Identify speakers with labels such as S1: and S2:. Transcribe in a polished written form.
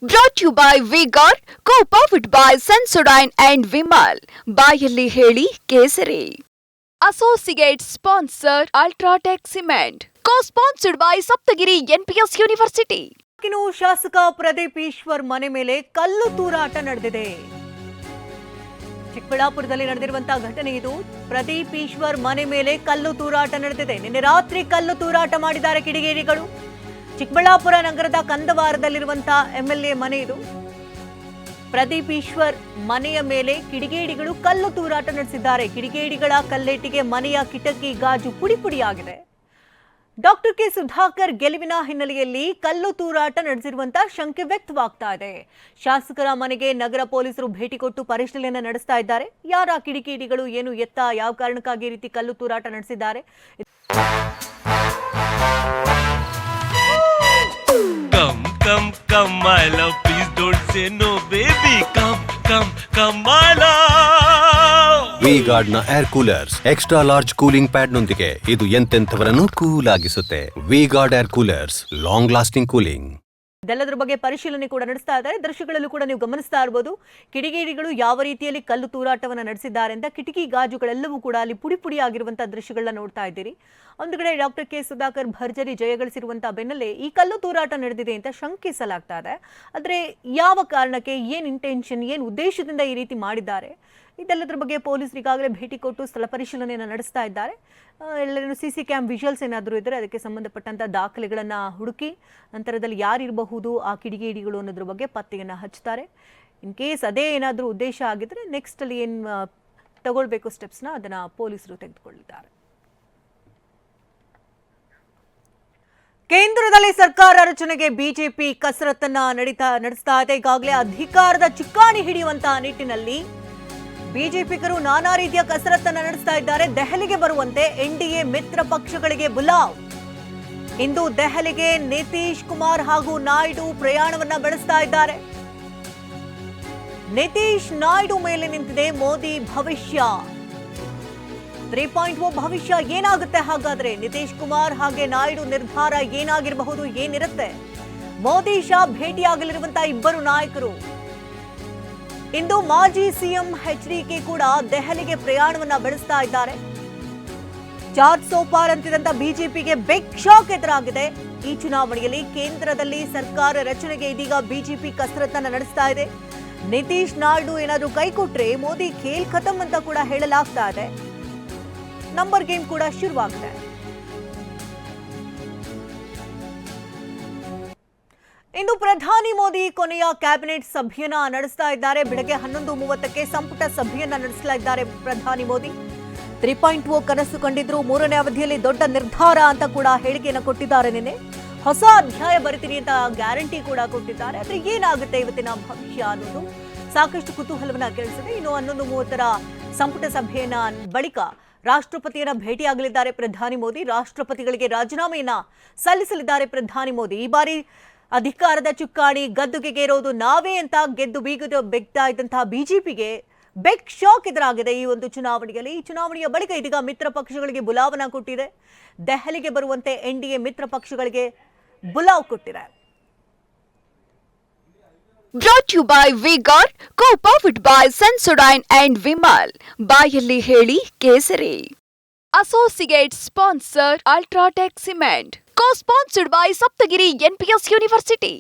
S1: Brought to you by V-Guard, co-powered by Sensodyne and Vimal. ಬಾಯಲ್ಲಿ ಹೇಳಿ ಕೇಸರಿ. Associate sponsor Ultratech Cement. Co-sponsored by Saptagiri NPS University.
S2: ಶಾಸಕ ಪ್ರದೀಪ್ ಈಶ್ವರ್ ಮನೆ ಮೇಲೆ ಕಲ್ಲು ತೂರಾಟ ನಡೆದಿದೆ. ಚಿಕ್ಕಬಳ್ಳಾಪುರದಲ್ಲಿ ನಡೆದಿರುವಂತಹ ಘಟನೆ ಇದು. ಪ್ರದೀಪ್ ಈಶ್ವರ್ ಮನೆ ಮೇಲೆ ಕಲ್ಲು ತೂರಾಟ ನಡೆದಿದೆ. ನಿನ್ನೆ ರಾತ್ರಿ ಕಲ್ಲು ತೂರಾಟ ಮಾಡಿದ್ದಾರೆ ಕಿಡಿಗೇಡಿಗಳು. ಚಿಕ್ಕಬಳ್ಳಾಪುರ ನಗರದ ಕಂದವಾರದಲ್ಲಿರುವಂತಹ ಎಂಎಲ್ಎ ಮನೆ ಇದು. ಪ್ರದೀಪ್ ಈಶ್ವರ್ ಮನೆಯ ಮೇಲೆ ಕಿಡಿಗೇಡಿಗಳು ಕಲ್ಲು ತೂರಾಟ ನಡೆಸಿದ್ದಾರೆ. ಕಿಡಿಗೇಡಿಗಳ ಕಲ್ಲೇಟಿಗೆ ಮನೆಯ ಕಿಟಕಿ ಗಾಜು ಪುಡಿಪುಡಿಯಾಗಿದೆ. ಡಾಕ್ಟರ್ ಕೆ ಸುಧಾಕರ್ ಗೆಲುವಿನ ಹಿನ್ನೆಲೆಯಲ್ಲಿ ಕಲ್ಲು ತೂರಾಟ ನಡೆಸಿರುವಂತಹ ಶಂಕೆ ವ್ಯಕ್ತವಾಗ್ತಾ ಇದೆ. ಶಾಸಕರ ಮನೆಗೆ ನಗರ ಪೊಲೀಸರು ಭೇಟಿ ಕೊಟ್ಟು ಪರಿಶೀಲನೆ ನಡೆಸ್ತಾ ಇದ್ದಾರೆ. ಯಾರ ಕಿಡಿಗೇಡಿಗಳು, ಏನು ಎತ್ತ, ಯಾವ ಕಾರಣಕ್ಕಾಗಿ ಈ ರೀತಿ ಕಲ್ಲು ತೂರಾಟ ನಡೆಸಿದ್ದಾರೆ?
S3: Come, come, my love, please don't say no, baby. Come, my love.
S4: V-Guard ನ air coolers extra large cooling pad ನೊಂದಿಗೆ ಇದು ಎಂತೆಂಥವರನ್ನು ಕೂಲ್ ಆಗಿಸುತ್ತೆ. V-Guard air coolers, long lasting cooling.
S2: ಇದೆಲ್ಲದರ ಬಗ್ಗೆ ಪರಿಶೀಲನೆ ಕೂಡ ನಡೆಸ್ತಾ ಇದ್ದಾರೆ. ದೃಶ್ಯಗಳಲ್ಲೂ ಕೂಡ ನೀವು ಗಮನಿಸ್ತಾ ಇರಬಹುದು ಕಿಡಿಗೇಡಿಗಳು ಯಾವ ರೀತಿಯಲ್ಲಿ ಕಲ್ಲು ತೂರಾಟವನ್ನು ನಡೆಸಿದ್ದಾರೆ ಅಂತ. ಕಿಟಕಿ ಗಾಜುಗಳೆಲ್ಲವೂ ಕೂಡ ಅಲ್ಲಿ ಪುಡಿ ಆಗಿರುವಂತಹ ದೃಶ್ಯಗಳನ್ನ ನೋಡ್ತಾ ಇದ್ದೀರಿ. ಒಂದು ಕಡೆ ಡಾಕ್ಟರ್ ಕೆ ಸುಧಾಕರ್ ಭರ್ಜರಿ ಜಯಗಳಿಸಿರುವಂತಹ ಬೆನ್ನಲ್ಲೇ ಈ ಕಲ್ಲು ತೂರಾಟ ನಡೆದಿದೆ ಅಂತ ಶಂಕಿಸಲಾಗ್ತಾ ಇದೆ. ಆದರೆ ಯಾವ ಕಾರಣಕ್ಕೆ, ಏನು ಇಂಟೆನ್ಷನ್, ಏನು ಉದ್ದೇಶದಿಂದ ಈ ರೀತಿ ಮಾಡಿದ್ದಾರೆ, ಇದೆಲ್ಲದರ ಬಗ್ಗೆ ಪೊಲೀಸರು ಈಗಾಗಲೇ ಭೇಟಿ ಕೊಟ್ಟು ಸ್ಥಳ ಪರಿಶೀಲನೆಯನ್ನು ನಡೆಸ್ತಾ ಇದ್ದಾರೆ. ಎಲ್ಲರೂ CC ಕ್ಯಾಮ್ ವಿಜುವಲ್ಸ್ ಏನಾದರೂ ಇದ್ದರೆ ಅದಕ್ಕೆ ಸಂಬಂಧಪಟ್ಟಂಥ ದಾಖಲೆಗಳನ್ನು ಹುಡುಕಿ ನಂತರದಲ್ಲಿ ಯಾರಿರಬಹುದು ಆ ಕಿಡಿಗೇಡಿಗಳು ಅನ್ನೋದ್ರ ಬಗ್ಗೆ ಪತ್ತೆಯನ್ನು ಹಚ್ತಾರೆ. ಇನ್ ಕೇಸ್ ಅದೇ ಏನಾದರೂ ಉದ್ದೇಶ ಆಗಿದ್ರೆ ನೆಕ್ಸ್ಟ್ ಅಲ್ಲಿ ಏನು ತಗೊಳ್ಬೇಕು ಸ್ಟೆಪ್ಸ್ನ ಅದನ್ನು ಪೊಲೀಸರು ತೆಗೆದುಕೊಳ್ಳಿದ್ದಾರೆ. ಕೇಂದ್ರದಲ್ಲಿ ಸರ್ಕಾರ ರಚನೆಗೆ ಬಿಜೆಪಿ ಕಸರತ್ತನ್ನ ನಡೆಸ್ತಾ ಇದೆ. ಈಗಾಗಲೇ ಅಧಿಕಾರದ ಚುಕ್ಕಾಣಿ ಹಿಡಿಯುವಂತಹ ನಿಟ್ಟಿನಲ್ಲಿ ಬಿಜೆಪಿಗರು ನಾನಾ ರೀತಿಯ ಕಸರತ್ತನ್ನ ನಡೆಸ್ತಾ ಇದ್ದಾರೆ. ದೆಹಲಿಗೆ ಬರುವಂತೆ NDA ಮಿತ್ರ ಪಕ್ಷಗಳಿಗೆ ಬುಲಾವ್. ಇಂದು ದೆಹಲಿಗೆ ನಿತೀಶ್ ಕುಮಾರ್ ಹಾಗೂ ನಾಯ್ಡು ಪ್ರಯಾಣವನ್ನ ಬೆಳೆಸ್ತಾ ಇದ್ದಾರೆ. ನಿತೀಶ್ ನಾಯ್ಡು ಮೇಲೆ ನಿಂತಿದೆ ಮೋದಿ ಭವಿಷ್ಯ. 3.0 ಭವಿಷ್ಯ ಏನಾಗುತ್ತೆ ಹಾಗಾದ್ರೆ? ನಿತೀಶ್ ಕುಮಾರ್ ಹಾಗೆ ನಾಯ್ಡು ನಿರ್ಧಾರ ಏನಾಗಿರಬಹುದು, ಏನಿರುತ್ತೆ? ಮೋದಿ ಶಾ ಭೇಟಿಯಾಗಲಿರುವಂತಹ ಇಬ್ಬರು ನಾಯಕರು. ಇಂದು ಮಾಜಿ ಸಿಎಂ HDK ಕೂಡ ದೆಹಲಿಗೆ ಪ್ರಯಾಣವನ್ನ ಬೆಳೆಸ್ತಾ ಇದ್ದಾರೆ. ಚಾರ್ಜ್ ಸೋಪಾರ್ ಅಂತಿದಂತ ಬಿಜೆಪಿಗೆ ಬಿಗ್ ಶಾಕ್ ಎದುರಾಗಿದೆ. ಈ ಚುನಾವಣೆಯಲ್ಲಿ ಕೇಂದ್ರದಲ್ಲಿ ಸರ್ಕಾರ ರಚನೆಗೆ ಇದೀಗ ಬಿಜೆಪಿ ಕಸರತ್ತನ್ನ ನಡೆಸ್ತಾ ಇದೆ. ನಿತೀಶ್ ನಾಯ್ಡು ಏನಾದ್ರೂ ಕೈ ಕೊಟ್ರೆ ಮೋದಿ ಖೇಲ್ ಖತಮ್ ಅಂತ ಕೂಡ ಹೇಳಲಾಗ್ತಾ ಇದೆ. ನಂಬರ್ ಗೇಮ್ ಕೂಡ ಶುರುವಾಗಿದೆ. ಇಂದು ಪ್ರಧಾನಿ ಮೋದಿ ಕೊನೆಯ ಕ್ಯಾಬಿನೆಟ್ ಸಭೆಯನ್ನ ನಡೆಸ್ತಾ ಇದ್ದಾರೆ. ಬೆಳಗ್ಗೆ 11:30ಕ್ಕೆ ಸಂಪುಟ ಸಭೆಯನ್ನ ನಡೆಸಲಿದ್ದಾರೆ ಪ್ರಧಾನಿ ಮೋದಿ. 3.0 ಕನಸು ಕಂಡಿದ್ರು, ಮೂರನೇ ಅವಧಿಯಲ್ಲಿ ದೊಡ್ಡ ನಿರ್ಧಾರ ಅಂತ ಕೂಡ ಹೇಳಿಕೆಯನ್ನು ಕೊಟ್ಟಿದ್ದಾರೆ. ನಿನ್ನೆ ಹೊಸ ಅಧ್ಯಾಯ ಬರಿತೀನಿ ಅಂತ ಗ್ಯಾರಂಟಿ ಕೂಡ ಕೊಟ್ಟಿದ್ದಾರೆ. ಆದ್ರೆ ಏನಾಗುತ್ತೆ ಇವತ್ತಿನ ಭವಿಷ್ಯ ಅನ್ನೋದು ಸಾಕಷ್ಟು ಕುತೂಹಲವನ್ನ ಕೆರಳಿಸಿದೆ. ಇನ್ನು 11:30ರ ಸಂಪುಟ ಸಭೆಯನ್ನ ಬಳಿಕ ರಾಷ್ಟ್ರಪತಿಯನ್ನ ಭೇಟಿಯಾಗಲಿದ್ದಾರೆ ಪ್ರಧಾನಿ ಮೋದಿ. ರಾಷ್ಟ್ರಪತಿಗಳಿಗೆ ರಾಜೀನಾಮೆಯನ್ನ ಸಲ್ಲಿಸಲಿದ್ದಾರೆ ಪ್ರಧಾನಿ ಮೋದಿ. ಈ ಬಾರಿ ಅಧಿಕಾರದ ಚುಕ್ಕಾಣಿ ಗದ್ದುಗೆಗೇರೋದು ನಾವೇ ಅಂತ ಗೆದ್ದು ಬೆಗ್ತಾ ಇದ್ದಂತಹ ಬಿಜೆಪಿಗೆ ಬೆಗ್ ಶಾಕ್ ಎದುರಾಗಿದೆ ಈ ಒಂದು ಚುನಾವಣೆಯಲ್ಲಿ. ಈ ಚುನಾವಣೆಯ ಬಳಿಕ ಇದೀಗ ಮಿತ್ರ ಪಕ್ಷಗಳಿಗೆ ಬುಲಾವನ್ನ ಕೊಟ್ಟಿದೆ. ದೆಹಲಿಗೆ ಬರುವಂತೆ NDA ಮಿತ್ರ ಪಕ್ಷಗಳಿಗೆ ಬುಲಾವ್ ಕೊಟ್ಟಿದೆ.
S1: Brought to you by V-Guard, co-powered by Sensodyne and Vimal. ಬಾಯಲ್ಲಿ ಹೇಳಿ ಕೇಸರಿ. Associate sponsor Ultratech Cement. Co-sponsored by Saptagiri NPS University.